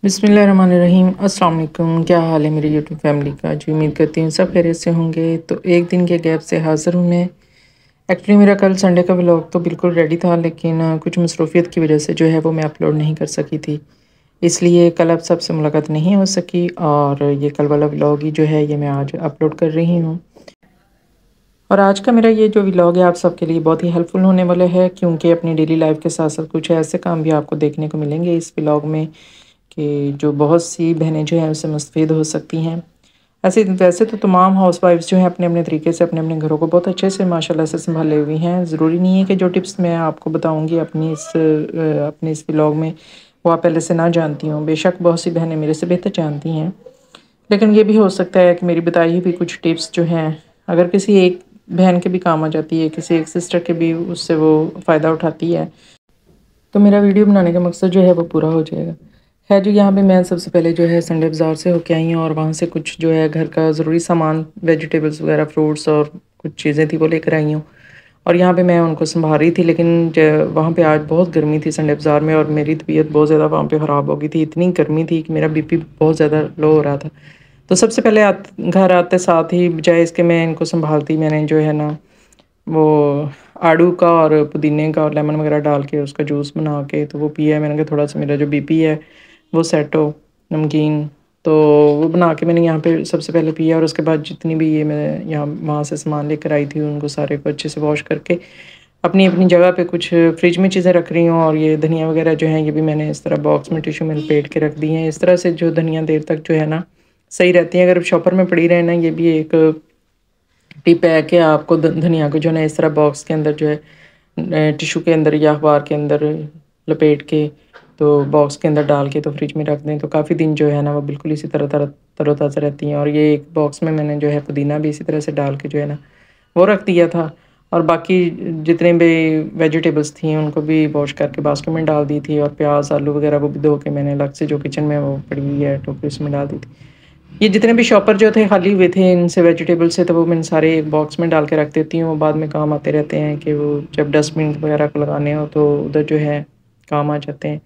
بسم اللہ الرحمن الرحیم۔ السلام علیکم، کیا حال ہے میری یوٹیوب فیملی کا؟ جو امید کرتی ہوں سب خیریت سے ہوں گے۔ تو ایک دن کے گیپ سے حاضر ہوں میں۔ ایکچولی میرا کل سنڈے کا ولاگ تو بالکل ریڈی تھا، لیکن کچھ مصروفیت کی وجہ سے جو ہے وہ میں اپلوڈ نہیں کر سکی تھی، اس لیے کل آپ سب سے ملاقات نہیں ہو سکی، اور یہ کل والا ولاگ ہی جو ہے یہ میں آج اپلوڈ کر رہی ہوں۔ اور آج کا میرا یہ جو ولاگ ہے آپ سب کے لیے بہت ہی ہیلپ فل ہونے والا ہے، کیونکہ اپنی ڈیلی لائف کے ساتھ ساتھ کچھ ایسے کام بھی آپ کو دیکھنے کو ملیں گے اس ولاگ میں کہ جو بہت سی بہنیں جو ہیں اس سے مستفید ہو سکتی ہیں۔ ویسے تو تمام ہاؤس وائفز جو ہیں اپنے اپنے طریقے سے اپنے اپنے گھروں کو بہت اچھے سے ماشاءاللہ سے سنبھالے ہوئی ہیں۔ ضروری نہیں ہے کہ جو ٹپس میں آپ کو بتاؤں گی اپنے اس ولاگ میں وہ آپ پہلے سے نہ جانتی ہوں، بے شک بہت سی بہنیں میرے سے بہتر جانتی ہیں، لیکن یہ بھی ہو سکتا ہے کہ میری بتائی ہوئی بھی کچھ ٹپس جو ہیں اگر کسی ایک بہن کے بھی کام آ جاتی ہے، کسی ایک سسٹر کے بھی اس سے وہ فائدہ اٹھاتی ہے، تو میرا ویڈیو بنانے کا مقصد جو ہے وہ پورا ہو جائے گا۔ ہے جو یہاں پہ میں سب سے پہلے جو ہے سنڈے بازار سے ہو کے آئی ہوں، اور وہاں سے کچھ جو ہے گھر کا ضروری سامان، ویجیٹیبلز وغیرہ، فروٹس اور کچھ چیزیں تھی وہ لے کر آئی ہوں، اور یہاں پہ میں ان کو سنبھال رہی تھی، لیکن وہاں پہ آج بہت گرمی تھی سنڈے بازار میں، اور میری طبیعت بہت زیادہ وہاں پہ خراب ہو گئی تھی، اتنی گرمی تھی کہ میرا بی پی بہت زیادہ لو ہو رہا تھا۔ تو سب سے پہلے گھر آتے ساتھ ہی بجائے اس کے میں ان کو سنبھالتی، میں نے جو ہے نا وہ آڑو کا اور پودینے کا اور لیمن وغیرہ ڈال کے اس کا جوس بنا کے تو وہ پیا ہے۔ میں نے کہا تھوڑا سا میرا جو بی پی ہے وہ سیٹ ہو، نمکین تو وہ بنا کے میں نے یہاں پہ سب سے پہلے پیا، اور اس کے بعد جتنی بھی یہ میں یہاں وہاں سے سامان لے کر آئی تھی ان کو سارے کو اچھے سے واش کر کے اپنی اپنی جگہ پہ کچھ فریج میں چیزیں رکھ رہی ہوں، اور یہ دھنیا وغیرہ جو ہیں یہ بھی میں نے اس طرح باکس میں ٹیشو میں لپیٹ کے رکھ دی ہیں، اس طرح سے جو دھنیا دیر تک جو ہے نا صحیح رہتی ہیں۔ اگر شاپر میں پڑی رہے نا، یہ بھی ایک ٹپ ہے کہ آپ کو دھنیا کو جو ہے نا اس طرح باکس کے اندر جو ہے ٹیشو کے اندر یا اخبار کے اندر لپیٹ کے تو باکس کے اندر ڈال کے تو فریج میں رکھ دیں تو کافی دن جو ہے نا وہ بالکل اسی طرح تر و تازہ رہتی ہیں۔ اور یہ ایک باکس میں نے جو ہے پودینہ بھی اسی طرح سے ڈال کے جو ہے نا وہ رکھ دیا تھا، اور باقی جتنے بھی ویجیٹیبلس تھیں ان کو بھی واش کر کے باسکٹ میں ڈال دی تھی، اور پیاز آلو وغیرہ وہ بھی دھو کے میں نے الگ سے جو کچن میں وہ پڑی ہوئی ہے ٹوکری اس میں ڈال دی تھی۔ یہ جتنے بھی شاپر جو تھے خالی ہوئے تھے ان سے ویجیٹیبل سے، تو وہ میں سارے ایک باکس میں ڈال کے رکھ دیتی ہوں، وہ بعد میں کام آتے رہتے ہیں کہ وہ جب ڈسٹ بن وغیرہ کو لگانے ہو تو ادھر جو ہے کام آ جاتے ہیں۔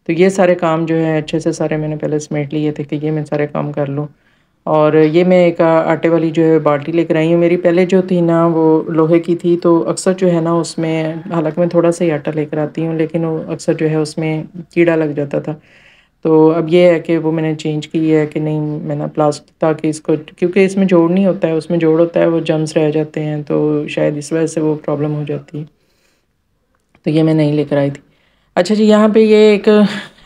تو یہ سارے کام جو ہے اچھے سے سارے میں نے پہلے سمیٹ لیے تھے کہ یہ میں سارے کام کر لوں۔ اور یہ میں ایک آٹے والی جو ہے بالٹی لے کر آئی ہوں، میری پہلے جو تھی نا وہ لوہے کی تھی، تو اکثر جو ہے نا اس میں حالانکہ میں تھوڑا سا ہی آٹا لے کر آتی ہوں لیکن وہ اکثر جو ہے اس میں کیڑا لگ جاتا تھا، تو اب یہ ہے کہ وہ میں نے چینج کی ہے کہ نہیں میں نے پلاسٹک، تاکہ اس کو کیونکہ اس میں جوڑ نہیں ہوتا ہے، اس میں جوڑ ہوتا ہے وہ جمس رہ جاتے ہیں، تو شاید اس وجہ سے وہ پرابلم ہو جاتی ہے، تو یہ میں نہیں لے کر آئی تھی۔ اچھا جی، یہاں پہ یہ ایک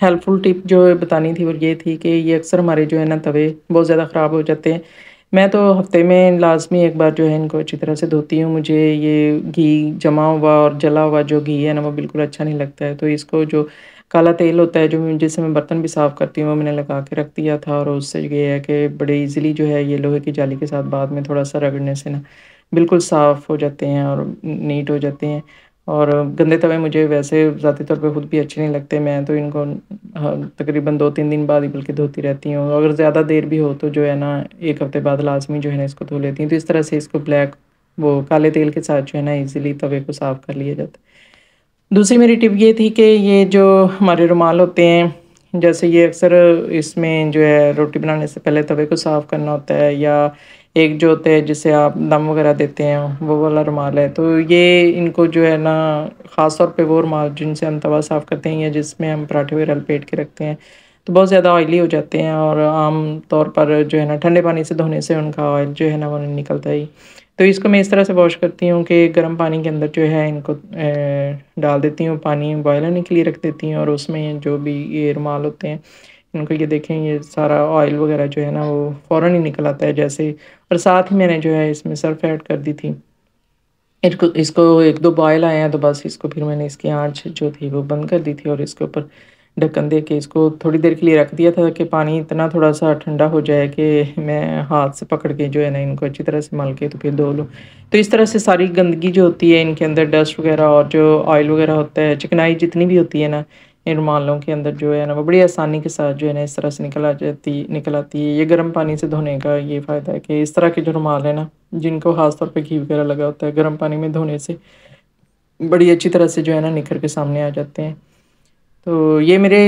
ہیلپ فل ٹپ جو بتانی تھی وہ یہ تھی کہ یہ اکثر ہمارے جو ہے نا توے بہت زیادہ خراب ہو جاتے ہیں۔ میں تو ہفتے میں لازمی ایک بار جو ہے ان کو اچھی طرح سے دھوتی ہوں، مجھے یہ گھی جما ہوا اور جلا ہوا جو گھی ہے نا وہ بالکل اچھا نہیں لگتا ہے، تو اس کو جو کالا تیل ہوتا ہے جو جس سے میں برتن بھی صاف کرتی ہوں وہ میں نے لگا کے رکھ دیا تھا، اور اس سے یہ ہے کہ بڑے ایزیلی جو ہے یہ لوہے کی جالی کے ساتھ بعد میں تھوڑا سا رگڑنے سے نا بالکل صاف ہو جاتے ہیں اور نیٹ ہو جاتے ہیں۔ اور گندے توے مجھے ویسے ذاتی طور پہ خود بھی اچھے نہیں لگتے، میں تو ان کو تقریباً 2-3 دن بعد ہی بلکہ دھوتی رہتی ہوں، اگر زیادہ دیر بھی ہو تو جو ہے نا ایک ہفتے بعد لازمی جو ہے نا اس کو دھو لیتی ہوں، تو اس طرح سے اس کو وہ کالے تیل کے ساتھ جو ہے نا ایزیلی توے کو صاف کر لیا جاتا ہے۔ دوسری میری ٹپ یہ تھی کہ یہ جو ہمارے رومال ہوتے ہیں، جیسے یہ اکثر اس میں جو ہے روٹی بنانے سے پہلے توے کو صاف کرنا ہوتا ہے، یا ایک جو ہوتا ہے جسے آپ دم وغیرہ دیتے ہیں وہ والا رومال ہے، تو یہ ان کو جو ہے نا خاص طور پہ وہ رومال جن سے ہم توا صاف کرتے ہیں یا جس میں ہم پراٹھے وغیرہ لپیٹ کے رکھتے ہیں تو بہت زیادہ آئلی ہو جاتے ہیں، اور عام طور پر جو ہے نا ٹھنڈے پانی سے دھونے سے ان کا آئل جو ہے نا وہ نہیں نکلتا ہی، تو اس کو میں اس طرح سے واش کرتی ہوں کہ گرم پانی کے اندر جو ہے ان کو ڈال دیتی ہوں، پانی بوائل ہونے کے لیے رکھ دیتی ہوں، اور اس میں جو بھی یہ رومال ہوتے ہیں ان کو یہ دیکھیں یہ سارا آئل وغیرہ جو ہے نا وہ فوراً ہی نکل آتا ہے جیسے، اور ساتھ ہی میں نے جو ہے اس میں سرف ایڈ کر دی تھی، اس کو 1-2 بوائل آئے ہیں تو بس اس کو پھر میں نے اس کی آنچ جو تھی وہ بند کر دی تھی، اور اس کے اوپر ڈھکن دے کے اس کو تھوڑی دیر کے لیے رکھ دیا تھا کہ پانی اتنا تھوڑا سا ٹھنڈا ہو جائے کہ میں ہاتھ سے پکڑ کے جو ہے نا ان کو اچھی طرح سے مل کے تو پھر دھو لوں، تو اس طرح سے ساری گندگی جو ہوتی ہے ان کے اندر، ڈسٹ وغیرہ اور جو آئل وغیرہ ہوتا ہے، چکنائی جتنی بھی ہوتی ہے نا ان رومالوں کے اندر جو ہے نا وہ بڑی آسانی کے ساتھ جو ہے نا اس طرح سے نکل آتی ہے۔ یہ گرم پانی سے دھونے کا یہ فائدہ ہے کہ اس طرح کے جو رومال ہیں نا جن کو خاص طور پہ گھی وغیرہ لگا ہوتا ہے، گرم پانی میں دھونے سے بڑی اچھی طرح سے جو ہے نا نکھر کے سامنے آ جاتے ہیں۔ تو یہ میرے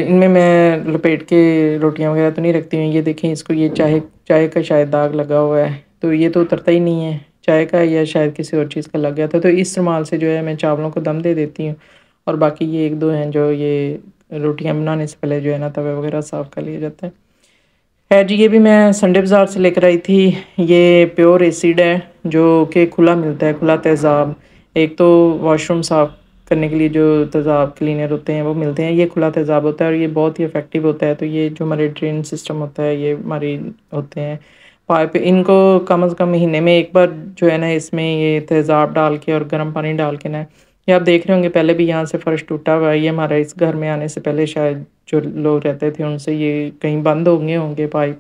ان میں لپیٹ کے روٹیاں وغیرہ تو نہیں رکھتی ہوں. یہ دیکھیں اس کو، یہ چائے کا شاید داغ لگا ہوا ہے، تو یہ تو اترتا ہی نہیں ہے چائے کا، یا شاید کسی اور چیز کا لگ گیا تھا. تو اس استعمال سے جو ہے میں چاولوں کو دم دے دیتی ہوں، اور باقی یہ ایک دو ہیں جو یہ روٹیاں بنانے سے پہلے جو ہے نا توے وغیرہ صاف کر لیا جاتا ہے. خیر جی، یہ بھی میں سنڈے بازار سے لے کر آئی تھی. یہ پیور ایسیڈ ہے جو کہ کھلا ملتا ہے، کھلا تیزاب. ایک تو واش روم صاف کرنے کے لیے جو تیزاب کلینر ہوتے ہیں وہ ملتے ہیں، یہ کھلا تیزاب ہوتا ہے اور یہ بہت ہی افیکٹو ہوتا ہے. تو یہ جو ہمارے ڈرین سسٹم ہوتا ہے، یہ ہماری ہوتے ہیں پائپ، ان کو کم از کم مہینے میں ایک بار جو ہے نا اس میں یہ تیزاب ڈال کے اور گرم پانی ڈال کے نا، یہ آپ دیکھ رہے ہوں گے پہلے بھی یہاں سے فرش ٹوٹا ہوا ہے. یہ ہمارا اس گھر میں آنے سے پہلے شاید جو لوگ رہتے تھے ان سے یہ کہیں بند ہوں گے پائپ.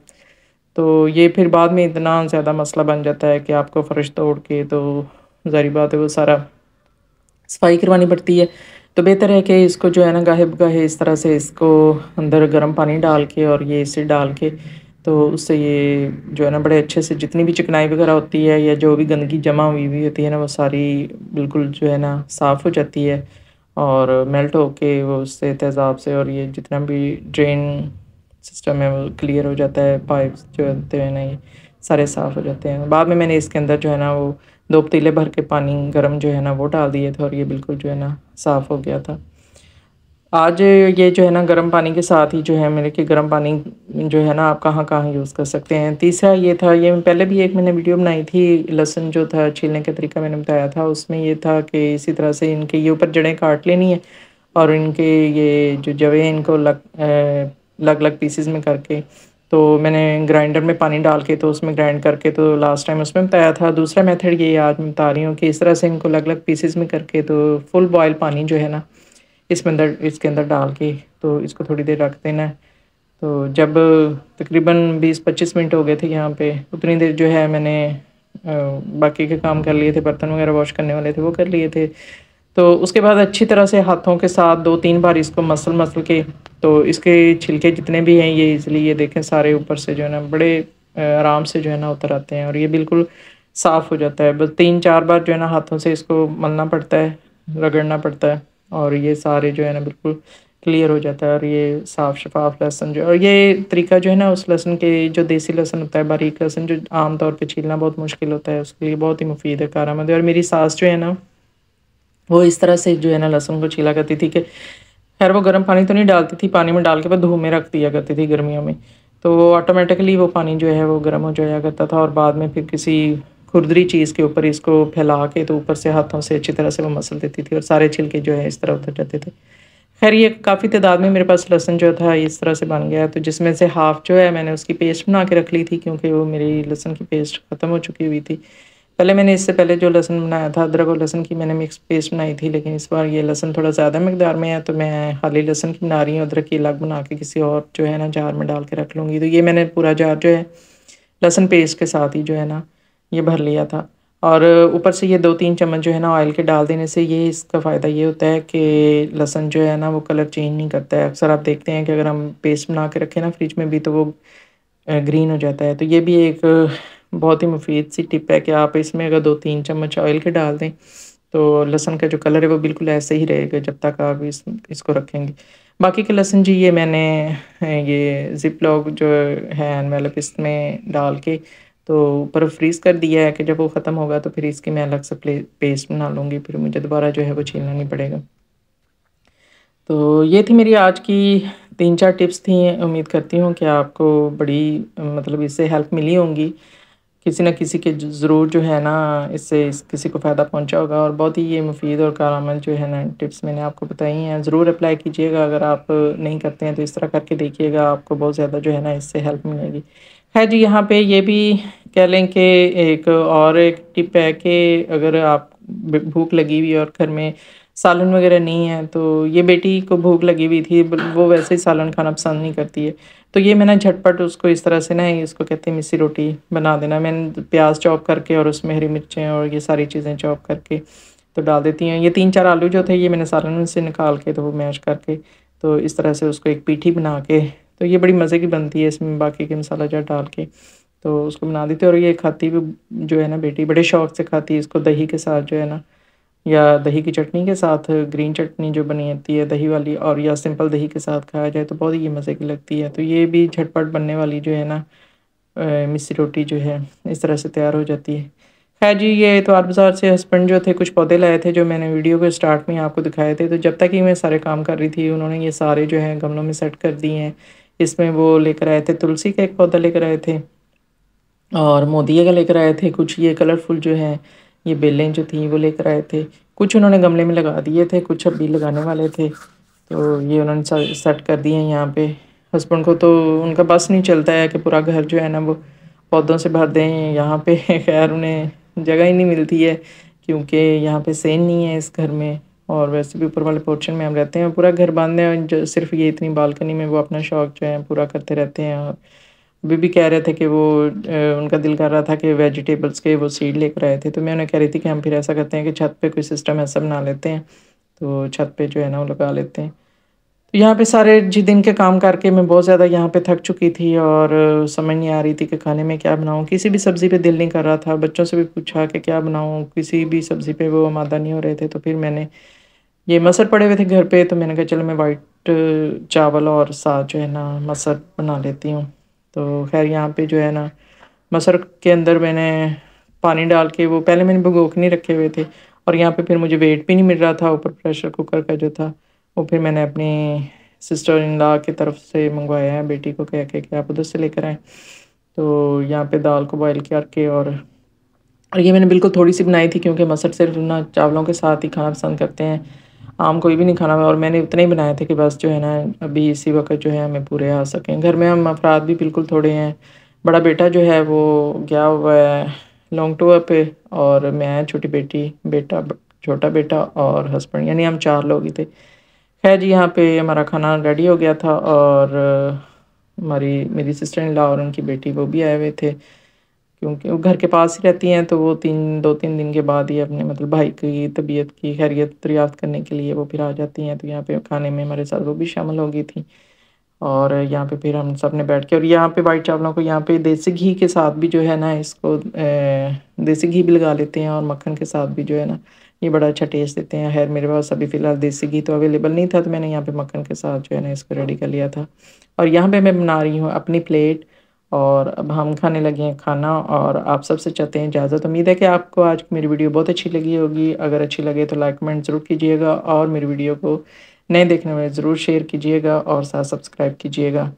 تو یہ پھر بعد میں اتنا زیادہ مسئلہ بن جاتا ہے کہ آپ کو فرش توڑ کے تو ظاہری بات ہے وہ سارا صفائی کروانی پڑتی ہے. تو بہتر ہے کہ اس کو جو ہے نا گاہے بگاہے اس طرح سے اس کو اندر گرم پانی ڈال کے اور یہ اسے ڈال کے، تو اس سے یہ جو ہے نا بڑے اچھے سے جتنی بھی چکنائی وغیرہ ہوتی ہے یا جو بھی گندگی جمع ہوئی ہوتی ہے نا، وہ ساری بالکل جو ہے نا صاف ہو جاتی ہے اور میلٹ ہو کے وہ اس سے تیزاب سے، اور یہ جتنا بھی ڈرین سسٹم ہے وہ کلیئر ہو جاتا ہے. پائپس جو ہوتے ہیں نا یہ سارے صاف ہو جاتے ہیں. بعد میں نے اس کے اندر جو ہے نا وہ 2 پتیلے بھر کے پانی گرم جو ہے نا وہ ڈال دیے تھے، اور یہ بالکل جو ہے نا صاف ہو گیا تھا. آج یہ جو ہے نا گرم پانی کے ساتھ ہی جو ہے میرے کہ گرم پانی جو ہے نا آپ کہاں کہاں یوز کر سکتے ہیں. تیسرا یہ تھا، یہ پہلے بھی ایک میں نے ویڈیو بنائی تھی، لہسن جو تھا چھیلنے کا طریقہ میں نے بتایا تھا. اس میں یہ تھا کہ اسی طرح سے ان کے یہ اوپر جڑیں کاٹ لینی ہے، اور ان کے یہ جو جویں ان کو الگ پیسز میں کر کے، تو میں نے گرائنڈر میں پانی ڈال کے تو اس میں گرائنڈ کر کے، تو لاسٹ ٹائم اس میں بتایا تھا. دوسرا میتھڈ یہ آج میں بتا رہی ہوں کہ اس طرح سے ان کو الگ پیسز میں کر کے، تو فل بوائل پانی جو ہے نا اس کے اندر ڈال کے تو اس کو تھوڑی دیر رکھ دینا ہے. تو جب تقریباً 20-25 منٹ ہو گئے تھے یہاں پہ، اتنی دیر جو ہے میں نے باقی کے کام کر لیے تھے، برتن وغیرہ واش کرنے والے تھے وہ کر لیے تھے. تو اس کے بعد اچھی طرح سے ہاتھوں کے ساتھ 2-3 بار اس کو مسل کے، تو اس کے چھلکے جتنے بھی ہیں یہ ایزیلی یہ دیکھیں سارے اوپر سے جو ہے نا بڑے آرام سے جو ہے نا اتر آتے ہیں، اور یہ بالکل صاف ہو جاتا ہے. بس 3-4 بار جو ہے نا ہاتھوں سے اس کو ملنا پڑتا ہے، رگڑنا پڑتا ہے، اور یہ سارے جو ہے نا بالکل کلیئر ہو جاتا ہے. اور یہ صاف شفاف لہسن جو، اور یہ طریقہ جو ہے نا اس لہسن کے جو دیسی لہسن ہوتا ہے، باریک لہسن جو عام طور پہ چھیلنا بہت مشکل ہوتا ہے، اس کے لیے بہت ہی مفید ہے، کارآمد ہے. اور میری ساس جو ہے نا وہ اس طرح سے جو ہے نا لہسن کو چھیلا کرتی تھی کہ خیر وہ گرم پانی تو نہیں ڈالتی تھی، پانی میں ڈال کے بعد دھو میں رکھ دیا کرتی تھی گرمیوں میں، تو وہ آٹومیٹکلی وہ پانی جو ہے وہ گرم ہو جایا کرتا تھا، اور بعد میں پھر کسی کھردری چیز کے اوپر اس کو پھیلا کے تو اوپر سے ہاتھوں سے اچھی طرح سے وہ مسل دیتی تھی، اور سارے چھلکے جو ہے اس طرح اتر جاتے تھے. خیر یہ کافی تعداد میں میرے پاس لہسن جو تھا اس طرح سے بن گیا، تو جس میں سے ہاف جو ہے میں نے اس کی پیسٹ بنا کے رکھ لی تھی، کیونکہ وہ میری لہسن کی پیسٹ ختم ہو چکی ہوئی تھی. پہلے میں نے اس سے پہلے جو لہسن بنایا تھا ادرک اور لہسن کی میں نے مکس پیسٹ بنائی تھی، لیکن اس بار یہ لہسن تھوڑا زیادہ مقدار میں ہے تو میں خالی لہسن کی بنا رہی ہوں، ادرک کی الگ بنا کے کسی اور جو ہے نا جار میں ڈال کے رکھ لوں گی. تو یہ میں نے پورا جار جو ہے لہسن پیسٹ کے ساتھ ہی جو ہے نا یہ بھر لیا تھا. اور اوپر سے یہ 2-3 چمچ جو ہے نا آئل کے ڈال دینے سے یہ اس کا فائدہ یہ ہوتا ہے کہ لہسن جو ہے نا وہ کلر چینج نہیں کرتا ہے. اکثر آپ دیکھتے ہیں کہ اگر ہم پیسٹ بنا کے رکھیں نا فریج میں بھی تو وہ گرین ہو جاتا ہے. تو یہ بھی ایک بہت ہی مفید سی ٹپ ہے کہ آپ اس میں اگر 2-3 چمچ آئل کے ڈال دیں تو لہسن کا جو کلر ہے وہ بالکل ایسے ہی رہے گا جب تک آپ اس کو رکھیں گے. باقی کے لہسن جی یہ میں نے یہ زپ لاک جو ہے انویلپ اس میں ڈال کے تو اوپر فریز کر دیا ہے کہ جب وہ ختم ہوگا تو پھر اس کی میں الگ سے پیسٹ بنا لوں گی، پھر مجھے دوبارہ جو ہے وہ چھیلنا نہیں پڑے گا. تو یہ تھی میری آج کی 3-4 ٹپس تھیں. امید کرتی ہوں کہ آپ کو بڑی مطلب اس سے ہیلپ ملی ہوں گی، کسی نہ کسی کے ضرور جو ہے نا اس سے کسی کو فائدہ پہنچا ہوگا. اور بہت ہی یہ مفید اور کارآمد جو ہے نا ٹپس میں نے آپ کو بتائی ہیں، ضرور اپلائی کیجیے گا. اگر آپ نہیں کرتے ہیں تو اس طرح کر کے دیکھیے گا، آپ کو بہت زیادہ جو ہے نا اس سے ہیلپ ملے گی. خیر جی، یہاں پہ یہ بھی کہہ لیں کہ ایک ٹپ ہے کہ اگر آپ بھوک لگی ہوئی اور گھر میں سالن وغیرہ نہیں ہے، تو یہ بیٹی کو بھوک لگی ہوئی تھی، وہ ویسے ہی سالن کھانا پسند نہیں کرتی ہے، تو یہ میں نے جھٹ پٹ اس کو اس طرح سے نا اس کو کہتے ہیں مسی روٹی بنا دینا. میں نے پیاز چاپ کر کے اور اس میں ہری مرچیں اور یہ ساری چیزیں چاپ کر کے تو ڈال دیتی ہیں. یہ 3-4 آلو جو تھے یہ میں نے سالن میں سے نکال کے تو وہ میش کر کے تو اس طرح سے اس کو ایک پیٹھی بنا کے، تو یہ بڑی مزے کی بنتی ہے، اس میں باقی کے مسالہ جات ڈال کے تو اس کو بنا دیتے. اور یہ کھاتی بھی جو ہے نا بیٹی بڑے شوق سے کھاتی ہے اس کو دہی کے ساتھ جو ہے نا یا دہی کی چٹنی کے ساتھ، گرین چٹنی جو بنی ہوتی ہے دہی والی، اور یا سمپل دہی کے ساتھ کھایا جائے تو بہت ہی مزے کی لگتی ہے۔ تو یہ بھی جھٹ پٹ بننے والی جو ہے نا مسی روٹی جو ہے اس طرح سے تیار ہو جاتی ہے۔ خیر جی، یہ اتوار بازار سے ہسبینڈ جو تھے کچھ پودے لائے تھے جو میں نے ویڈیو کے اسٹارٹ میں آپ کو دکھائے تھے، تو جب تک ہی میں سارے کام کر رہی تھی انہوں نے یہ سارے جو ہیں گملوں میں سیٹ کر دی ہیں۔ اس میں وہ لے کر آئے تھے تلسی کا ایک پودا لے کر آئے تھے، اور مودیے کا لے کر آئے تھے، کچھ یہ کلرفل جو ہیں یہ بیلیں جو تھیں وہ لے کر آئے تھے، کچھ انہوں نے گملے میں لگا دیے تھے، کچھ ابھی لگانے والے تھے، تو یہ انہوں نے سیٹ کر دیے ہیں یہاں پہ۔ ہسبینڈ کو تو ان کا بس نہیں چلتا ہے کہ پورا گھر جو ہے نا وہ پودوں سے بھر دیں یہاں پہ خیر انہیں جگہ ہی نہیں ملتی ہے، کیونکہ یہاں پہ سین نہیں ہے اس گھر میں، اور ویسے بھی اوپر والے پورشن میں ہم رہتے ہیں، پورا گھر باندھنے ہیں، صرف یہ اتنی بالکنی میں وہ اپنا شوق جو ہے پورا کرتے رہتے ہیں۔ اور ابھی بھی کہہ رہے تھے کہ وہ ان کا دل کر رہا تھا کہ ویجیٹیبلس کے وہ سیڈ لے کر آئے تھے، تو میں انہیں کہہ رہی تھی کہ ہم پھر ایسا کرتے ہیں کہ چھت پہ کوئی سسٹم ایسا بنا لیتے ہیں، تو چھت پہ جو ہے نا وہ لگا لیتے ہیں۔ تو یہاں پہ سارے دن کے کام کر کے میں بہت زیادہ یہاں پہ تھک چکی تھی، اور سمجھ نہیں آ رہی تھی کہ کھانے میں کیا بناؤں، کسی بھی سبزی پہ دل نہیں کر رہا تھا، بچوں سے بھی پوچھا کہ کیا بناؤں، کسی بھی سبزی پہ وہ آمادہ نہیں ہو رہے تھے، تو پھر میں نے یہ مسر پڑے ہوئے تھے گھر پہ، تو میں نے کہا چلو میں وائٹ چاول اور ساتھ جو ہے نا مسر بنا لیتی ہوں۔ تو خیر یہاں پہ جو ہے نا مسر کے اندر میں نے پانی ڈال کے وہ پہلے میں نے بھگو کے نہیں رکھے ہوئے تھے، اور یہاں پہ پھر مجھے ویٹ بھی نہیں مل رہا تھا اوپر پریشر کوکر کا جو تھا وہ، پھر میں نے اپنی سسٹر ان لا کی طرف سے منگوایا ہے، بیٹی کو کہہ کے کہ آپ ادھر سے لے کر آئیں۔ تو یہاں پہ دال کو بوائل کر کے، اور یہ میں نے بالکل تھوڑی سی بنائی تھی کیونکہ مسر صرف نا چاولوں کے ساتھ ہی کھانا پسند کرتے ہیں، عام کوئی بھی نہیں کھانا، اور میں نے اتنے ہی بنائے تھے کہ بس جو ہے نا ابھی اسی وقت جو ہے ہمیں پورے آ سکیں۔ گھر میں ہم افراد بھی بالکل تھوڑے ہیں، بڑا بیٹا جو ہے وہ گیا ہوا ہے لانگ ٹور پہ، اور میں چھوٹی بیٹی، بیٹا، چھوٹا بیٹا اور ہسبینڈ، یعنی ہم 4 لوگ ہی تھے۔ خیر جی یہاں پہ ہمارا کھانا ریڈی ہو گیا تھا، اور میری سسٹر ان لا اور ان کی بیٹی وہ بھی آئے ہوئے تھے، کیونکہ وہ گھر کے پاس ہی رہتی ہیں، تو وہ 2-3 دن کے بعد ہی اپنے مطلب بھائی کی طبیعت کی خیریت دریافت کرنے کے لیے وہ پھر آ جاتی ہیں، تو یہاں پہ کھانے میں ہمارے ساتھ وہ بھی شامل ہو گئی تھیں، اور یہاں پہ پھر ہم سب نے بیٹھ کے، اور یہاں پہ وائٹ چاولوں کو یہاں پہ دیسی گھی کے ساتھ بھی جو ہے نا اس کو دیسی گھی بھی لگا لیتے ہیں، اور مکھن کے ساتھ بھی جو ہے نا یہ بڑا اچھا ٹیسٹ دیتے ہیں۔ خیر میرے پاس ابھی فی الحال دیسی گھی تو اویلیبل نہیں تھا، تو میں نے یہاں پہ مکھن کے ساتھ جو ہے نا اس کو ریڈی کر لیا تھا، اور یہاں پہ میں بنا رہی ہوں اپنی پلیٹ، اور اب ہم کھانے لگے ہیں کھانا، اور آپ سب سے چاہتے ہیں اجازت۔ امید ہے کہ آپ کو آج میری ویڈیو بہت اچھی لگی ہوگی، اگر اچھی لگے تو لائک کمنٹ ضرور کیجیے گا، اور میری ویڈیو کو نئے دیکھنے والے ضرور شیئر کیجیے گا اور ساتھ سبسکرائب کیجیے گا۔